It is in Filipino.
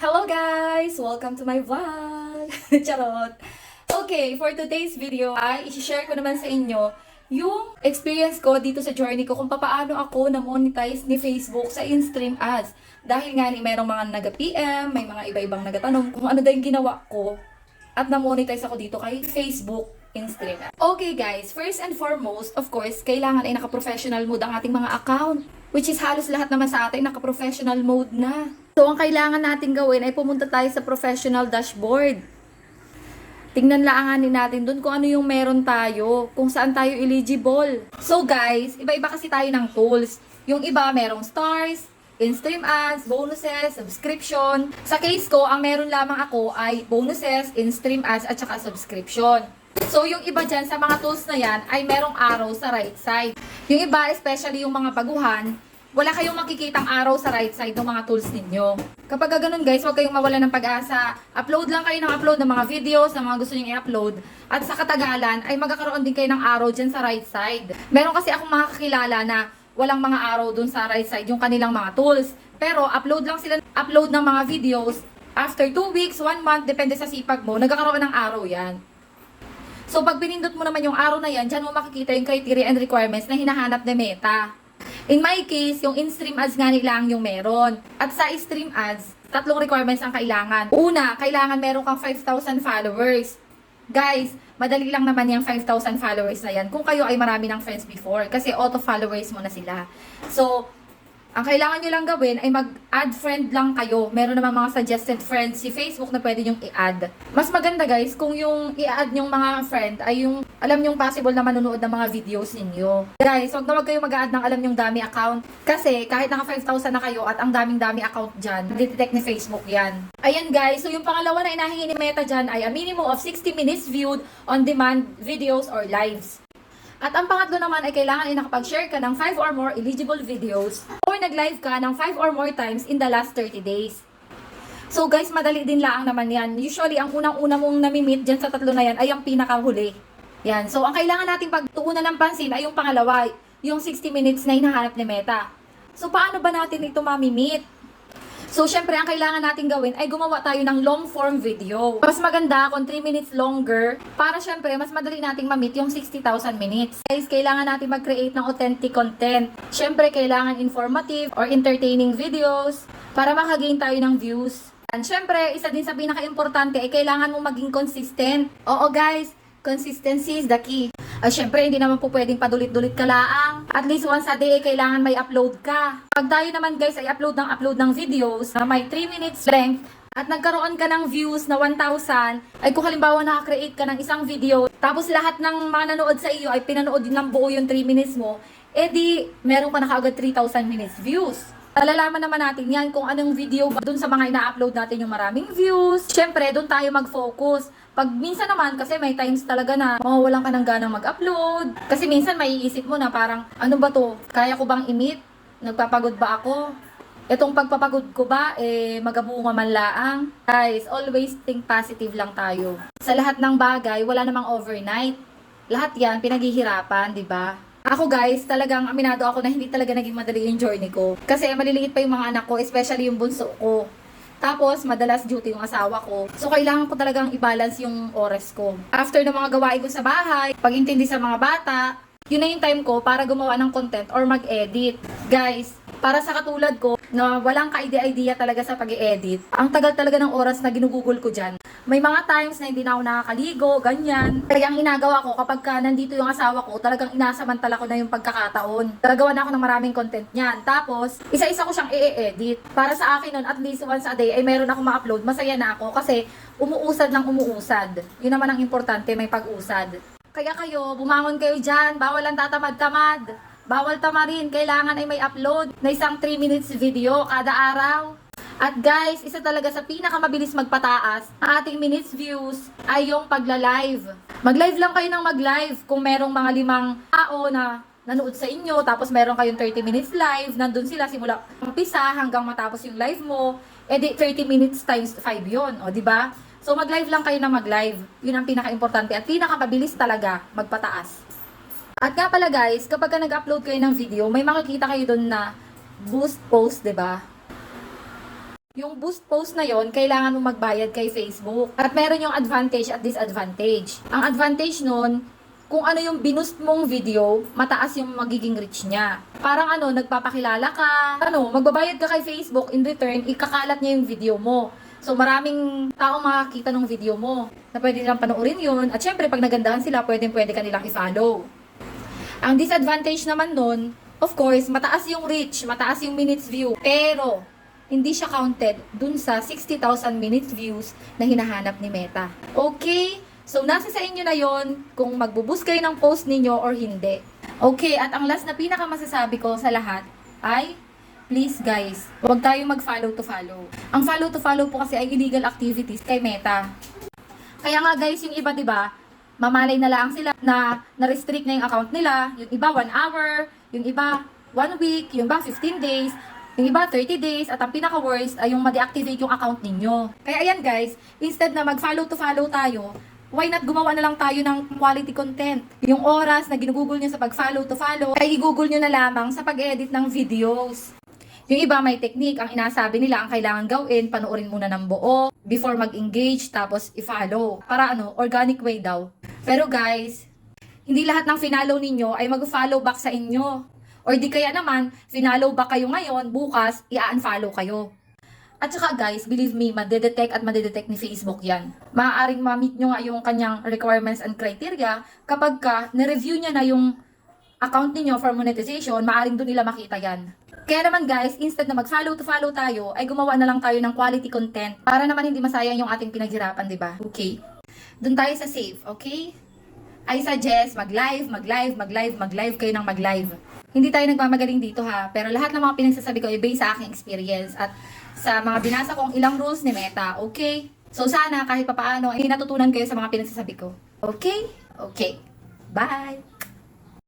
Hello guys! Welcome to my vlog! Charot! Okay, for today's video ay i-share ko naman sa inyo yung experience ko dito sa journey ko kung paano ako na-monetize ni Facebook sa in-stream ads. Dahil nga ni merong mga naga-PM, may mga iba-ibang nagatanong kung ano daw yung ginawa ko at na-monetize ako dito kay Facebook in-stream ads. Okay guys, first and foremost, of course, kailangan ay naka-professional mode ang ating mga account. Which is halos lahat naman sa atin naka-professional mode na. So, ang kailangan natin gawin ay pumunta tayo sa professional dashboard. Tingnan laanganin natin dun kung ano yung meron tayo, kung saan tayo eligible. So guys, iba-iba kasi tayo ng tools. Yung iba merong stars, in-stream ads, bonuses, subscription. Sa case ko, ang meron lamang ako ay bonuses, in-stream ads, at saka subscription. So, yung iba dyan sa mga tools na yan ay merong arrow sa right side. Yung iba, especially yung mga baguhan, wala kayong makikitang arrow sa right side ng mga tools ninyo. Kapag ganun guys, huwag kayong mawala ng pag-asa. Upload lang kayo ng upload ng mga videos na mga gusto nyo i-upload. At sa katagalan, ay magkakaroon din kayo ng arrow dyan sa right side. Meron kasi akong mga kakilala na walang mga arrow dun sa right side yung kanilang mga tools. Pero upload lang sila, upload ng mga videos. After 2 weeks, 1 month, depende sa sipag mo, nagkakaroon ng arrow yan. So, pag pinindot mo naman yung arrow na yan, dyan mo makikita yung criteria and requirements na hinahanap ni Meta. In my case, yung in-stream ads nga lang yung meron. At sa stream ads, 3 requirements ang kailangan. Una, kailangan meron kang 5,000 followers. Guys, madali lang naman yung 5,000 followers na yan kung kayo ay marami ng friends before. Kasi auto followers mo na sila. So, ang kailangan nyo lang gawin ay mag-add friend lang kayo. Meron naman mga suggested friends si Facebook na pwede nyong i-add. Mas maganda guys kung yung i-add nyong mga friend ay yung alam nyong possible na manunood ng mga videos ninyo. Guys, wag na wag kayo mag-add ng alam nyong dami account. Kasi kahit naka 5,000 na kayo at ang daming-dami account dyan, detect ni Facebook yan. Ayan guys, so yung pangalawa na inahingi ni Meta dyan ay a minimum of 60 minutes viewed on demand videos or lives. At ang pangatlo naman ay kailangan ay nakapag-share ka ng 5 or more eligible videos or nag-live ka ng 5 or more times in the last 30 days. So guys, madali din lang naman yan. Usually, ang unang-una mong nami-meet dyan sa tatlo na yan ay ang pinakahuli. Yan. So, ang kailangan nating pagtuunan ng pansin ay yung pangalawa, yung 60 minutes na hinahanap ni Meta. So, paano ba natin ito mami-meet? So, syempre, ang kailangan natin gawin ay gumawa tayo ng long form video. Mas maganda kung 3 minutes longer para syempre, mas madali nating ma-meet yung 60,000 minutes. Guys, kailangan natin mag-create ng authentic content. Syempre, kailangan informative or entertaining videos para makagain tayo ng views. And syempre, isa din sa pinaka-importante ay kailangan mong maging consistent. Oo guys, consistency is the key. Syempre, hindi naman po pwedeng padulit-dulit ka laang. At least once a day, kailangan may upload ka. Pag tayo naman guys ay upload ng videos na may 3 minutes length at nagkaroon ka ng views na 1,000, ay kung halimbawa nakakreate ka ng isang video, tapos lahat ng mga nanood sa iyo ay pinanood din ng buo yung 3 minutes mo, edi meron ka na kaagad 3,000 minutes views. Nalalaman naman natin yan kung anong video ba dun sa mga ina-upload natin yung maraming views. Syempre, dun tayo mag-focus. Pag minsan naman, kasi may times talaga na mawawalan ka ng ganang mag-upload. Kasi minsan maiisip mo na parang, ano ba to? Kaya ko bang i-meet? Nagpapagod ba ako? Itong pagpapagod ko ba, magabunga man laang? Guys, always think positive lang tayo. Sa lahat ng bagay, wala namang overnight. Lahat yan, pinaghihirapan, di ba? Ako guys, talagang aminado ako na hindi talaga naging madali yung journey ko. Kasi maliliit pa yung mga anak ko, especially yung bunso ko. Tapos, madalas duty yung asawa ko. So, kailangan ko talagang i-balance yung oras ko. After ng mga gawain ko sa bahay, pag-intindi sa mga bata, yun na yung time ko para gumawa ng content or mag-edit. Guys, para sa katulad ko, na walang ka-idea talaga sa pag-i-edit, ang tagal talaga ng oras na ginugugol ko dyan. May mga times na hindi na ako nakakaligo, ganyan. Kaya ang ginagawa ko kapag nandito yung asawa ko, talagang inasamantala ko na yung pagkakataon. Tagagawa na ako ng maraming content niyan. Tapos, isa-isa ko siyang i-edit. Para sa akin nun, at least once a day, ay meron ako ma-upload. Masaya na ako kasi umuusad lang umuusad. Yun naman ang importante, may pag-usad. Kaya kayo, bumangon kayo dyan. Bawal ang tatamad-tamad. Bawal tamarin. Kailangan ay may upload na isang 3 minutes video kada araw. At guys, isa talaga sa pinakamabilis magpataas ng ating minutes views ay yung pagla-live. Mag-live lang kayo ng mag-live kung merong mga 5 tao na nanood sa inyo, tapos meron kayong 30 minutes live, nandun sila simula umpisa hanggang matapos yung live mo, edi 30 minutes times 5 yun, o diba? So mag-live lang kayo ng mag-live. Yun ang pinaka-importante at pinakamabilis talaga magpataas. At nga pala guys, kapag nag-upload kayo ng video, may makikita kayo dun na boost post, diba? Yung boost post na yon, kailangan mo magbayad kay Facebook. At meron yung advantage at disadvantage. Ang advantage nun, kung ano yung binoost mong video, mataas yung magiging reach niya. Parang nagpapakilala ka, magbabayad ka kay Facebook, in return, ikakalat niya yung video mo. So maraming taong makakita ng video mo na pwede nilang panoorin yun. At syempre, pag nagandahan sila, pwede ka nilang i-follow. Ang disadvantage naman nun, of course, mataas yung reach, mataas yung minutes view. Pero, hindi siya counted dun sa 60,000 minutes views na hinahanap ni Meta. Okay? So, nasa sa inyo na yon kung magbuboost kayo ng post ninyo or hindi. Okay, at ang last na pinakamasasabi ko sa lahat ay, please guys, huwag tayong mag-follow to follow. Ang follow to follow po kasi ay illegal activities kay Meta. Kaya nga guys, yung iba, diba, mamalay na lang sila na na-restrict na yung account nila. Yung iba 1 hour, yung iba 1 week, yung iba 15 days, yung iba 30 days, at ang pinaka-worst ay yung ma-deactivate yung account ninyo. Kaya ayan guys, instead na mag-follow to follow tayo, why not gumawa na lang tayo ng quality content? Yung oras na ginugugol nyo sa pag-follow to follow, ay igugol nyo na lamang sa pag-edit ng videos. Yung iba may technique, ang inasabi nila ang kailangan gawin, panoorin muna ng buo, before mag-engage, tapos i-follow. Para organic way daw. Pero guys, hindi lahat ng finalo ninyo ay mag-follow back sa inyo. Or di kaya naman, finalo back kayo ngayon, bukas, i-unfollow kayo. At saka guys, believe me, madedetect at madedetect ni Facebook yan. Maaaring ma-meet nyo nga yung kanyang requirements and criteria kapag na-review niya na yung account niyo for monetization, maaaring doon nila makita yan. Kaya naman guys, instead na mag-follow to follow tayo, ay gumawa na lang tayo ng quality content para naman hindi masayang yung ating pinaghirapan, di ba? Okay? Doon tayo sa safe, okay? I suggest mag-live kayo ng mag-live. Hindi tayo nagmamagaling dito ha, pero lahat ng mga pinagsasabi ko ay based sa aking experience at sa mga binasa kong ilang rules ni Meta, okay? So sana kahit papaano ay natutunan kayo sa mga pinagsasabi ko. Okay? Okay. Bye!